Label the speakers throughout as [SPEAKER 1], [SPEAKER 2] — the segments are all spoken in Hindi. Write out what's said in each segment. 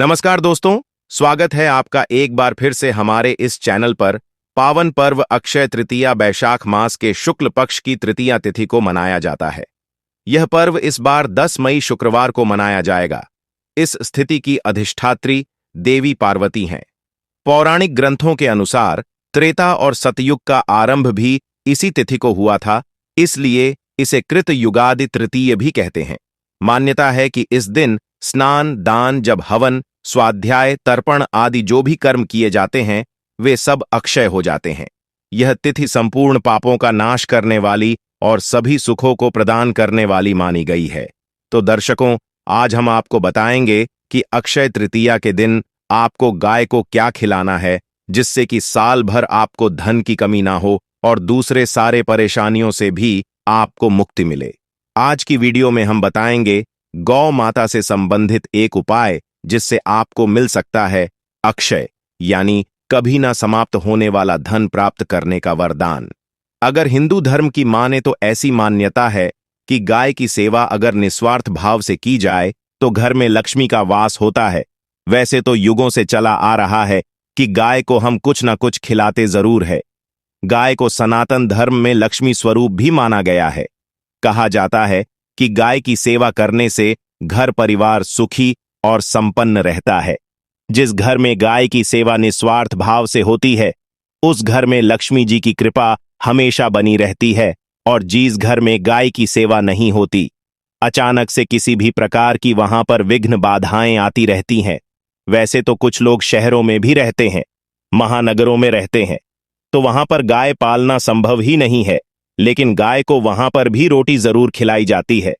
[SPEAKER 1] नमस्कार दोस्तों, स्वागत है आपका एक बार फिर से हमारे इस चैनल पर। पावन पर्व अक्षय तृतीया बैशाख मास के शुक्ल पक्ष की तृतीया तिथि को मनाया जाता है। यह पर्व इस बार 10 मई शुक्रवार को मनाया जाएगा। इस स्थिति की अधिष्ठात्री देवी पार्वती हैं। पौराणिक ग्रंथों के अनुसार त्रेता और सतयुग का आरंभ भी इसी तिथि को हुआ था, इसलिए इसे कृत युगादि तृतीय भी कहते हैं। मान्यता है कि इस दिन स्नान, दान, जब हवन, स्वाध्याय, तर्पण आदि जो भी कर्म किए जाते हैं वे सब अक्षय हो जाते हैं। यह तिथि संपूर्ण पापों का नाश करने वाली और सभी सुखों को प्रदान करने वाली मानी गई है। तो दर्शकों, आज हम आपको बताएंगे कि अक्षय तृतीया के दिन आपको गाय को क्या खिलाना है, जिससे कि साल भर आपको धन की कमी ना हो और दूसरे सारे परेशानियों से भी आपको मुक्ति मिले। आज की वीडियो में हम बताएंगे गौ माता से संबंधित एक उपाय जिससे आपको मिल सकता है अक्षय यानी कभी ना समाप्त होने वाला धन प्राप्त करने का वरदान। अगर हिंदू धर्म की माने तो ऐसी मान्यता है कि गाय की सेवा अगर निस्वार्थ भाव से की जाए तो घर में लक्ष्मी का वास होता है। वैसे तो युगों से चला आ रहा है कि गाय को हम कुछ ना कुछ खिलाते जरूर है। गाय को सनातन धर्म में लक्ष्मी स्वरूप भी माना गया है। कहा जाता है कि गाय की सेवा करने से घर परिवार सुखी और संपन्न रहता है। जिस घर में गाय की सेवा निस्वार्थ भाव से होती है उस घर में लक्ष्मी जी की कृपा हमेशा बनी रहती है, और जिस घर में गाय की सेवा नहीं होती अचानक से किसी भी प्रकार की वहां पर विघ्न बाधाएं आती रहती हैं। वैसे तो कुछ लोग शहरों में भी रहते हैं, महानगरों में रहते हैं, तो वहां पर गाय पालना संभव ही नहीं है, लेकिन गाय को वहां पर भी रोटी जरूर खिलाई जाती है।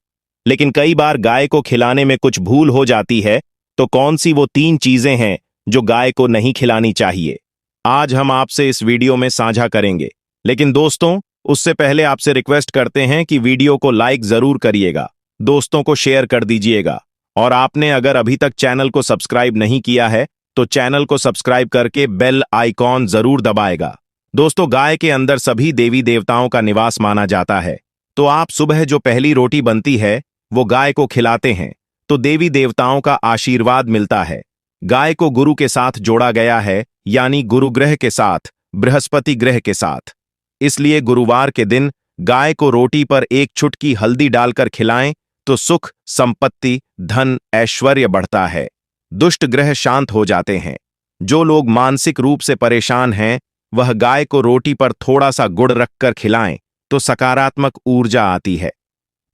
[SPEAKER 1] लेकिन कई बार गाय को खिलाने में कुछ भूल हो जाती है, तो कौन सी वो 3 चीजें हैं जो गाय को नहीं खिलानी चाहिए, आज हम आपसे इस वीडियो में साझा करेंगे। लेकिन दोस्तों, उससे पहले आपसे रिक्वेस्ट करते हैं कि वीडियो को लाइक जरूर करिएगा, दोस्तों को शेयर कर दीजिएगा, और आपने अगर अभी तक चैनल को सब्सक्राइब नहीं किया है तो चैनल को सब्सक्राइब करके बेल आइकॉन जरूर दबाएगा। दोस्तों, गाय के अंदर सभी देवी देवताओं का निवास माना जाता है, तो आप सुबह जो पहली रोटी बनती है वो गाय को खिलाते हैं तो देवी देवताओं का आशीर्वाद मिलता है। गाय को गुरु के साथ जोड़ा गया है, यानी गुरु ग्रह के साथ, बृहस्पति ग्रह के साथ। इसलिए गुरुवार के दिन गाय को रोटी पर एक चुटकी हल्दी डालकर खिलाएं तो सुख, संपत्ति, धन, ऐश्वर्य बढ़ता है। दुष्ट ग्रह शांत हो जाते हैं। जो लोग मानसिक रूप से परेशान हैं वह गाय को रोटी पर थोड़ा सा गुड़ रखकर खिलाएं तो सकारात्मक ऊर्जा आती है,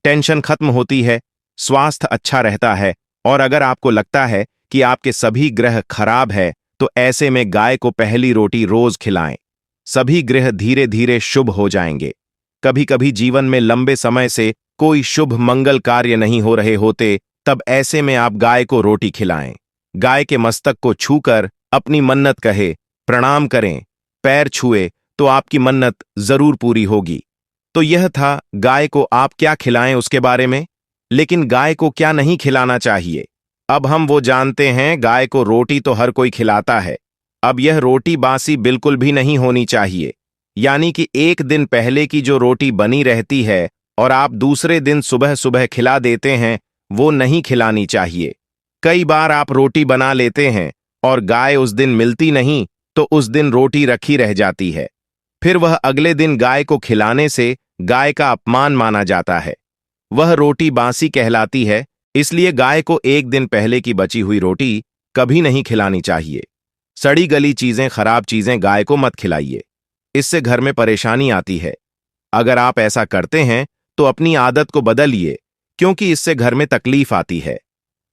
[SPEAKER 1] टेंशन खत्म होती है, स्वास्थ्य अच्छा रहता है। और अगर आपको लगता है कि आपके सभी ग्रह खराब है तो ऐसे में गाय को पहली रोटी रोज खिलाएं। सभी ग्रह धीरे धीरे शुभ हो जाएंगे। कभी कभी जीवन में लंबे समय से कोई शुभ मंगल कार्य नहीं हो रहे होते, तब ऐसे में आप गाय को रोटी खिलाएं। गाय के मस्तक को छूकर अपनी मन्नत कहे, प्रणाम करें, पैर छुए तो आपकी मन्नत जरूर पूरी होगी। तो यह था गाय को आप क्या खिलाएं उसके बारे में। लेकिन गाय को क्या नहीं खिलाना चाहिए, अब हम वो जानते हैं। गाय को रोटी तो हर कोई खिलाता है। अब यह रोटी बासी बिल्कुल भी नहीं होनी चाहिए, यानी कि एक दिन पहले की जो रोटी बनी रहती है और आप दूसरे दिन सुबह सुबह खिला देते हैं, वो नहीं खिलानी चाहिए। कई बार आप रोटी बना लेते हैं और गाय उस दिन मिलती नहीं तो उस दिन रोटी रखी रह जाती है। फिर वह अगले दिन गाय को खिलाने से गाय का अपमान माना जाता है, वह रोटी बासी कहलाती है। इसलिए गाय को एक दिन पहले की बची हुई रोटी कभी नहीं खिलानी चाहिए। सड़ी गली चीजें, खराब चीजें गाय को मत खिलाइए, इससे घर में परेशानी आती है। अगर आप ऐसा करते हैं तो अपनी आदत को बदलिए, क्योंकि इससे घर में तकलीफ आती है।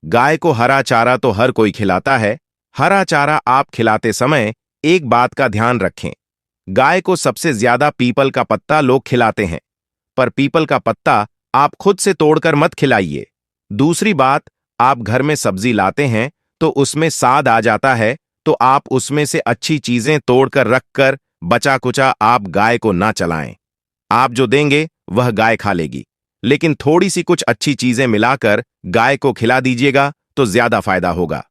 [SPEAKER 1] गाय को हरा चारा तो हर कोई खिलाता है। हरा चारा आप खिलाते समय एक बात का ध्यान रखें, गाय को सबसे ज्यादा पीपल का पत्ता लोग खिलाते हैं, पर पीपल का पत्ता आप खुद से तोड़कर मत खिलाइए। दूसरी बात, आप घर में सब्जी लाते हैं तो उसमें साद आ जाता है, तो आप उसमें से अच्छी चीजें तोड़कर रखकर बचा कुचा आप गाय को ना चलाएं। आप जो देंगे वह गाय खा लेगी, लेकिन थोड़ी सी कुछ अच्छी चीजें मिलाकर गाय को खिला दीजिएगा तो ज्यादा फायदा होगा।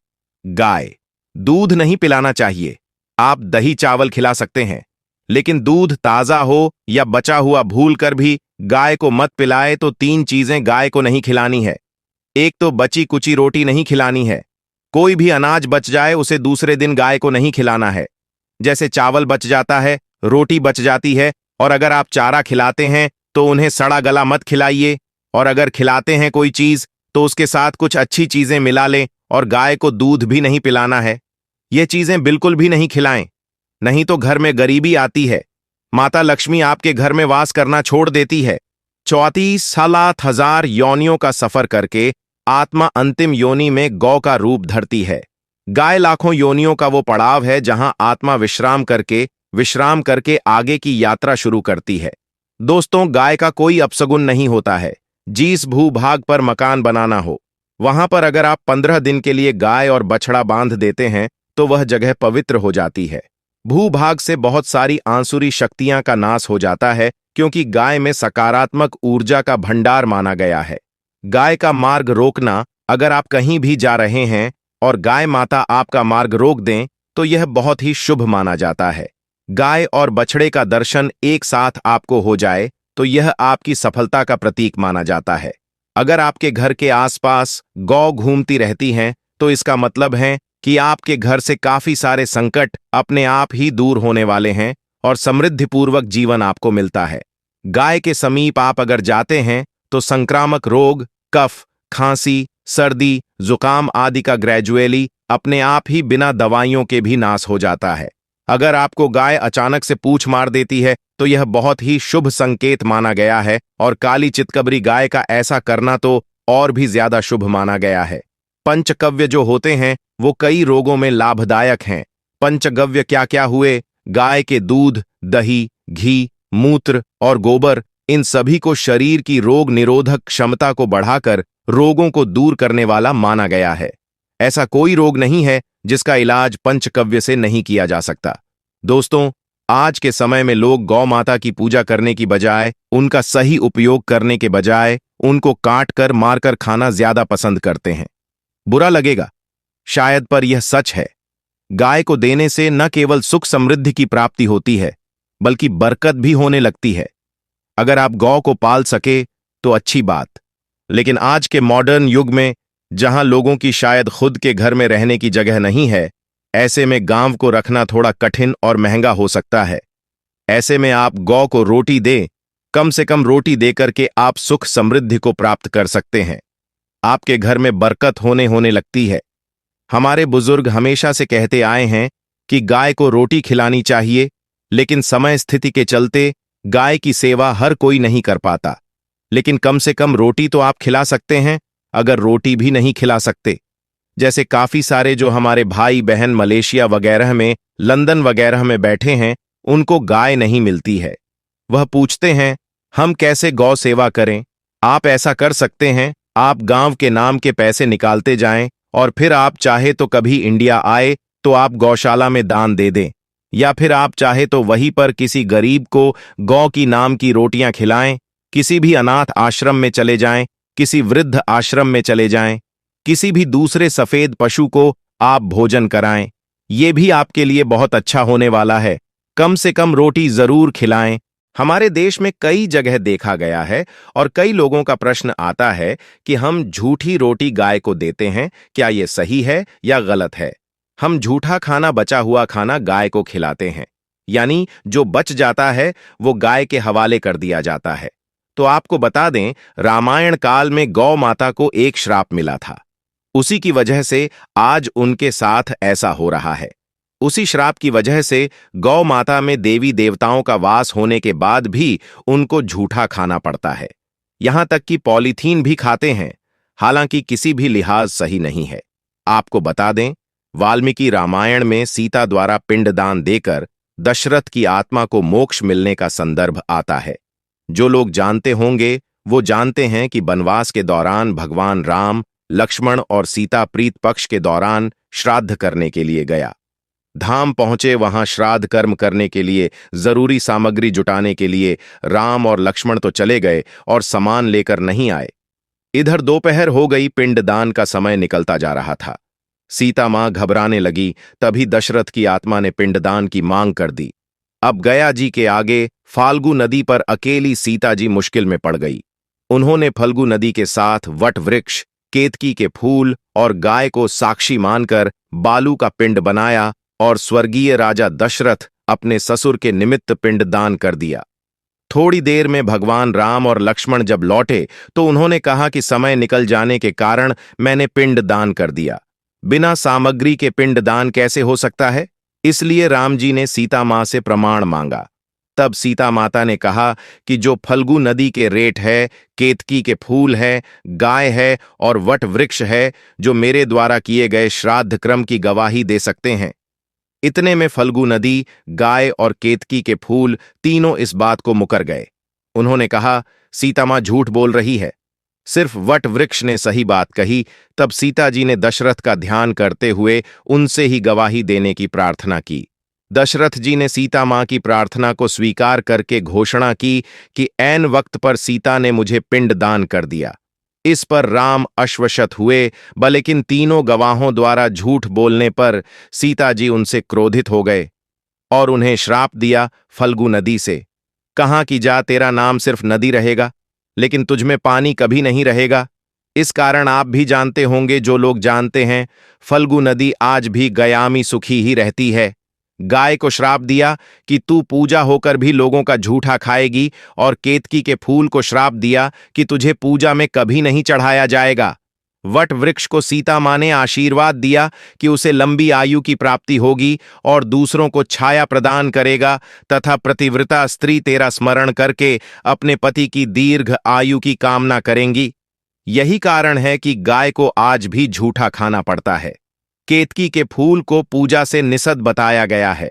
[SPEAKER 1] गाय दूध नहीं पिलाना चाहिए। आप दही चावल खिला सकते हैं, लेकिन दूध ताजा हो या बचा हुआ भूल कर भी गाय को मत पिलाए। तो 3 चीजें गाय को नहीं खिलानी है। एक तो बची कुची रोटी नहीं खिलानी है, कोई भी अनाज बच जाए उसे दूसरे दिन गाय को नहीं खिलाना है। जैसे चावल बच जाता है, रोटी बच जाती है, और अगर आप चारा खिलाते हैं तो उन्हें सड़ा गला मत खिलाइए, और अगर खिलाते हैं कोई चीज तो उसके साथ कुछ अच्छी चीजें मिला लें, और गाय को दूध भी नहीं पिलाना है। ये चीजें बिल्कुल भी नहीं खिलाएं, नहीं तो घर में गरीबी आती है। माता लक्ष्मी आपके घर में वास करना छोड़ देती है। 34,00,000 योनियों का सफर करके आत्मा अंतिम योनि में गौ का रूप धरती है। गाय लाखों योनियों का वो पड़ाव है जहां आत्मा विश्राम करके आगे की यात्रा शुरू करती है। दोस्तों, गाय का कोई अपशगुन नहीं होता है। जिस भूभाग पर मकान बनाना हो, वहां पर अगर आप 15 दिन के लिए गाय और बछड़ा बांध देते हैं तो वह जगह पवित्र हो जाती है। भूभाग से बहुत सारी आंसुरी शक्तियां का नाश हो जाता है, क्योंकि गाय में सकारात्मक ऊर्जा का भंडार माना गया है। गाय का मार्ग रोकना, अगर आप कहीं भी जा रहे हैं और गाय माता आपका मार्ग रोक दें तो यह बहुत ही शुभ माना जाता है। गाय और बछड़े का दर्शन एक साथ आपको हो जाए तो यह आपकी सफलता का प्रतीक माना जाता है। अगर आपके घर के आसपास गौ घूमती रहती हैं तो इसका मतलब है कि आपके घर से काफी सारे संकट अपने आप ही दूर होने वाले हैं और समृद्धिपूर्वक जीवन आपको मिलता है। गाय के समीप आप अगर जाते हैं तो संक्रामक रोग, कफ, खांसी, सर्दी, जुकाम आदि का ग्रेजुअली अपने आप ही बिना दवाइयों के भी नाश हो जाता है। अगर आपको गाय अचानक से पूंछ मार देती है तो यह बहुत ही शुभ संकेत माना गया है, और काली चितकबरी गाय का ऐसा करना तो और भी ज्यादा शुभ माना गया है। पंचगव्य जो होते हैं वो कई रोगों में लाभदायक हैं। पंचगव्य क्या क्या हुए? गाय के दूध, दही, घी, मूत्र और गोबर, इन सभी को शरीर की रोग निरोधक क्षमता को बढ़ाकर रोगों को दूर करने वाला माना गया है। ऐसा कोई रोग नहीं है जिसका इलाज पंचगव्य से नहीं किया जा सकता। दोस्तों, आज के समय में लोग गौ माता की पूजा करने की बजाय, उनका सही उपयोग करने के बजाय उनको काट कर मारकर खाना ज्यादा पसंद करते हैं। बुरा लगेगा शायद, पर यह सच है। गाय को देने से न केवल सुख समृद्धि की प्राप्ति होती है बल्कि बरकत भी होने लगती है। अगर आप गौ को पाल सके तो अच्छी बात, लेकिन आज के मॉडर्न युग में जहां लोगों की शायद खुद के घर में रहने की जगह नहीं है, ऐसे में गांव को रखना थोड़ा कठिन और महंगा हो सकता है। ऐसे में आप गौ को रोटी दें, कम से कम रोटी देकर के आप सुख समृद्धि को प्राप्त कर सकते हैं। आपके घर में बरकत होने लगती है। हमारे बुजुर्ग हमेशा से कहते आए हैं कि गाय को रोटी खिलानी चाहिए, लेकिन समय स्थिति के चलते गाय की सेवा हर कोई नहीं कर पाता। लेकिन कम से कम रोटी तो आप खिला सकते हैं। अगर रोटी भी नहीं खिला सकते, जैसे काफी सारे जो हमारे भाई बहन मलेशिया वगैरह में, लंदन वगैरह में बैठे हैं, उनको गाय नहीं मिलती है। वह पूछते हैं हम कैसे गौ सेवा करें। आप ऐसा कर सकते हैं, आप गांव के नाम के पैसे निकालते जाएं, और फिर आप चाहे तो कभी इंडिया आए तो आप गौशाला में दान दे दें, या फिर आप चाहे तो वहीं पर किसी गरीब को गौ की नाम की रोटियां खिलाएं। किसी भी अनाथ आश्रम में चले जाएं, किसी वृद्ध आश्रम में चले जाएं, किसी भी दूसरे सफेद पशु को आप भोजन कराएं। ये भी आपके लिए बहुत अच्छा होने वाला है। कम से कम रोटी जरूर खिलाएं। हमारे देश में कई जगह देखा गया है और कई लोगों का प्रश्न आता है कि हम झूठी रोटी गाय को देते हैं, क्या ये सही है या गलत है? हम झूठा खाना, बचा हुआ खाना गाय को खिलाते हैं, यानी जो बच जाता है वो गाय के हवाले कर दिया जाता है। तो आपको बता दें, रामायण काल में गौ माता को एक श्राप मिला था। उसी की वजह से आज उनके साथ ऐसा हो रहा है। उसी श्राप की वजह से गौ माता में देवी देवताओं का वास होने के बाद भी उनको झूठा खाना पड़ता है। यहां तक कि पॉलीथीन भी खाते हैं, हालांकि किसी भी लिहाज सही नहीं है। आपको बता दें, वाल्मीकि रामायण में सीता द्वारा पिंडदान देकर दशरथ की आत्मा को मोक्ष मिलने का संदर्भ आता है। जो लोग जानते होंगे वो जानते हैं कि वनवास के दौरान भगवान राम, लक्ष्मण और सीता प्रीत पक्ष के दौरान श्राद्ध करने के लिए गया। धाम पहुंचे, वहां श्राद्ध कर्म करने के लिए जरूरी सामग्री जुटाने के लिए राम और लक्ष्मण तो चले गए और सामान लेकर नहीं आए। इधर दोपहर हो गई, पिंडदान का समय निकलता जा रहा था। सीता मां घबराने लगी, तभी दशरथ की आत्मा ने पिंडदान की मांग कर दी। अब गया जी के आगे फाल्गु नदी पर अकेली सीता जी मुश्किल में पड़ गई। उन्होंने फल्गु नदी के साथ वट वृक्ष, केतकी के फूल और गाय को साक्षी मानकर बालू का पिंड बनाया और स्वर्गीय राजा दशरथ अपने ससुर के निमित्त पिंड दान कर दिया। थोड़ी देर में भगवान राम और लक्ष्मण जब लौटे तो उन्होंने कहा कि समय निकल जाने के कारण मैंने पिंड दान कर दिया। बिना सामग्री के पिंड दान कैसे हो सकता है? इसलिए राम जी ने सीता मां से प्रमाण मांगा। तब सीता माता ने कहा कि जो फल्गु नदी के रेट है, केतकी के फूल है, गाय है और वट वृक्ष है, जो मेरे द्वारा किए गए श्राद्ध क्रम की गवाही दे सकते हैं। इतने में फल्गु नदी, गाय और केतकी के फूल तीनों इस बात को मुकर गए। उन्होंने कहा, सीता मां झूठ बोल रही है, सिर्फ वट वृक्ष ने सही बात कही। तब सीता जी ने दशरथ का ध्यान करते हुए उनसे ही गवाही देने की प्रार्थना की। दशरथ जी ने सीता मां की प्रार्थना को स्वीकार करके घोषणा की कि ऐन वक्त पर सीता ने मुझे पिंड दान कर दिया। इस पर राम अश्वशत हुए, लेकिन तीनों गवाहों द्वारा झूठ बोलने पर सीता जी उनसे क्रोधित हो गए और उन्हें श्राप दिया फल्गु नदी से। कहाँ की जा, तेरा नाम सिर्फ नदी रहेगा, लेकिन तुझ में पानी कभी नहीं रहेगा। इस कारण आप भी जानते होंगे, जो लोग जानते हैं, फल्गु नदी आज भी गयामी सुखी ही रहती है। गाय को श्राप दिया कि तू पूजा होकर भी लोगों का झूठा खाएगी, और केतकी के फूल को श्राप दिया कि तुझे पूजा में कभी नहीं चढ़ाया जाएगा। वट वृक्ष को सीता मां ने आशीर्वाद दिया कि उसे लंबी आयु की प्राप्ति होगी और दूसरों को छाया प्रदान करेगा, तथा प्रतिव्रता स्त्री तेरा स्मरण करके अपने पति की दीर्घ आयु की कामना करेंगी। यही कारण है कि गाय को आज भी झूठा खाना पड़ता है। केतकी के फूल को पूजा से निषिद्ध बताया गया है।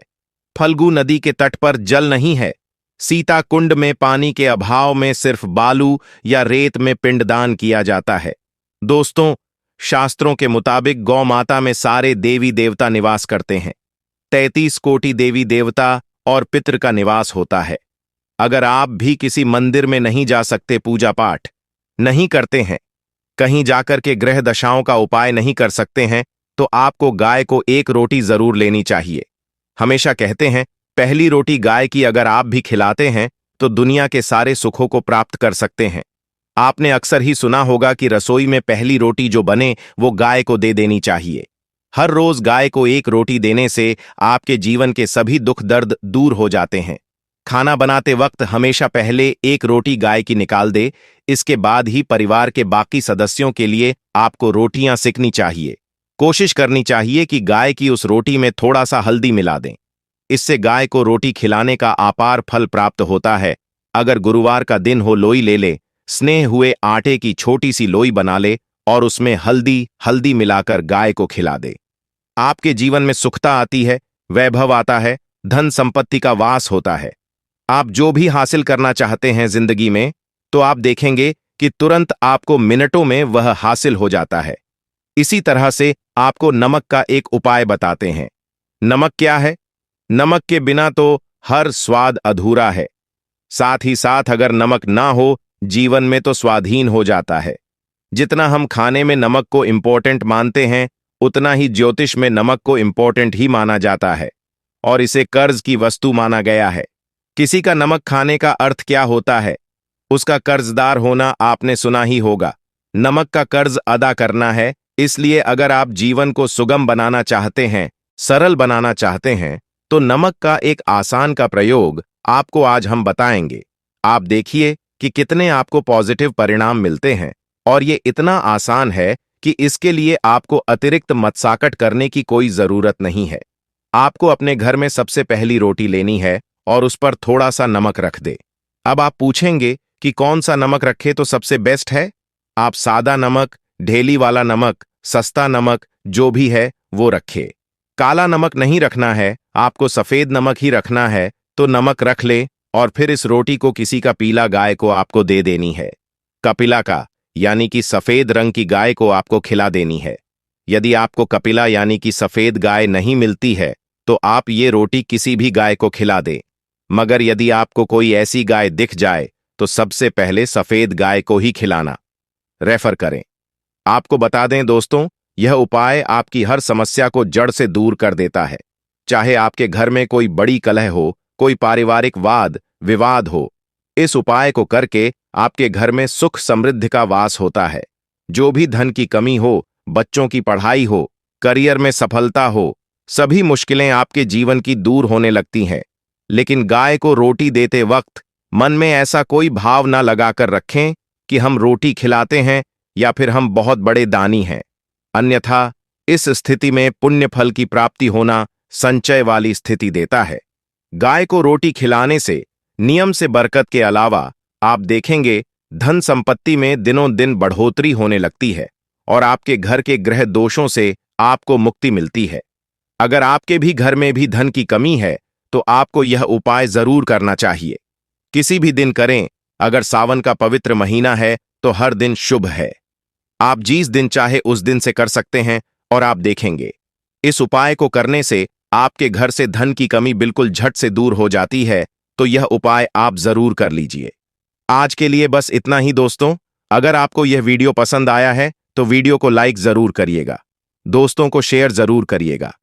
[SPEAKER 1] फल्गु नदी के तट पर जल नहीं है। सीता कुंड में पानी के अभाव में सिर्फ बालू या रेत में पिंडदान किया जाता है। दोस्तों, शास्त्रों के मुताबिक गौ माता में सारे देवी देवता निवास करते हैं। 33 कोटि देवी देवता और पितृ का निवास होता है। अगर आप भी किसी मंदिर में नहीं जा सकते, पूजा पाठ नहीं करते हैं, कहीं जाकर के ग्रह दशाओं का उपाय नहीं कर सकते हैं, तो आपको गाय को एक रोटी जरूर लेनी चाहिए। हमेशा कहते हैं, पहली रोटी गाय की अगर आप भी खिलाते हैं तो दुनिया के सारे सुखों को प्राप्त कर सकते हैं। आपने अक्सर ही सुना होगा कि रसोई में पहली रोटी जो बने वो गाय को दे देनी चाहिए। हर रोज गाय को एक रोटी देने से आपके जीवन के सभी दुख दर्द दूर हो जाते हैं। खाना बनाते वक्त हमेशा पहले एक रोटी गाय की निकाल दे, इसके बाद ही परिवार के बाकी सदस्यों के लिए आपको रोटियां सेकनी चाहिए। कोशिश करनी चाहिए कि गाय की उस रोटी में थोड़ा सा हल्दी मिला दें। इससे गाय को रोटी खिलाने का अपार फल प्राप्त होता है। अगर गुरुवार का दिन हो, लोई ले ले, स्नेह हुए आटे की छोटी सी लोई बना ले और उसमें हल्दी मिलाकर गाय को खिला दे। आपके जीवन में सुखता आती है, वैभव आता है, धन संपत्ति का वास होता है। आप जो भी हासिल करना चाहते हैं जिंदगी में, तो आप देखेंगे कि तुरंत आपको मिनटों में वह हासिल हो जाता है। इसी तरह से आपको नमक का एक उपाय बताते हैं। नमक क्या है? नमक के बिना तो हर स्वाद अधूरा है। साथ ही साथ अगर नमक ना हो, जीवन में तो स्वाधीन हो जाता है। जितना हम खाने में नमक को इंपॉर्टेंट मानते हैं, उतना ही ज्योतिष में नमक को इंपॉर्टेंट ही माना जाता है और इसे कर्ज की वस्तु माना गया है। किसी का नमक खाने का अर्थ क्या होता है? उसका कर्जदार होना आपने सुना ही होगा। नमक का कर्ज अदा करना है। इसलिए अगर आप जीवन को सुगम बनाना चाहते हैं, सरल बनाना चाहते हैं, तो नमक का एक आसान का प्रयोग आपको आज हम बताएंगे। आप देखिए कि कितने आपको पॉजिटिव परिणाम मिलते हैं, और ये इतना आसान है कि इसके लिए आपको अतिरिक्त मत्साकट करने की कोई जरूरत नहीं है। आपको अपने घर में सबसे पहली रोटी लेनी है और उस पर थोड़ा सा नमक रख दे। अब आप पूछेंगे कि कौन सा नमक रखे तो सबसे बेस्ट है? आप सादा नमक, ढेली वाला नमक, सस्ता नमक जो भी है वो रखे। काला नमक नहीं रखना है, आपको सफेद नमक ही रखना है, तो नमक रख ले और फिर इस रोटी को किसी का पीला गाय को आपको दे देनी है। कपिला का यानी कि सफेद रंग की गाय को आपको खिला देनी है। यदि आपको कपिला यानी कि सफेद गाय नहीं मिलती है, तो आप ये रोटी किसी भी गाय को खिला दे। मगर यदि आपको कोई ऐसी गाय दिख जाए, तो सबसे पहले सफेद गाय को ही खिलाना। रेफर करें। आपको बता दें दोस्तों, यह उपाय आपकी हर समस्या को जड़ से दूर कर देता है। चाहे आपके घर में कोई बड़ी कलह हो, कोई पारिवारिक वाद विवाद हो, इस उपाय को करके आपके घर में सुख समृद्धि का वास होता है। जो भी धन की कमी हो, बच्चों की पढ़ाई हो, करियर में सफलता हो, सभी मुश्किलें आपके जीवन की दूर होने लगती हैं। लेकिन गाय को रोटी देते वक्त मन में ऐसा कोई भाव ना लगाकर रखें कि हम रोटी खिलाते हैं या फिर हम बहुत बड़े दानी हैं। अन्यथा इस स्थिति में पुण्य फल की प्राप्ति होना संचय वाली स्थिति देता है। गाय को रोटी खिलाने से नियम से बरकत के अलावा आप देखेंगे धन संपत्ति में दिनों दिन बढ़ोतरी होने लगती है और आपके घर के ग्रह दोषों से आपको मुक्ति मिलती है। अगर आपके भी घर में भी धन की कमी है तो आपको यह उपाय जरूर करना चाहिए। किसी भी दिन करें, अगर सावन का पवित्र महीना है तो हर दिन शुभ है। आप जिस दिन चाहे उस दिन से कर सकते हैं और आप देखेंगे इस उपाय को करने से आपके घर से धन की कमी बिल्कुल झट से दूर हो जाती है। तो यह उपाय आप जरूर कर लीजिए। आज के लिए बस इतना ही दोस्तों। अगर आपको यह वीडियो पसंद आया है तो वीडियो को लाइक जरूर करिएगा, दोस्तों को शेयर जरूर करिएगा।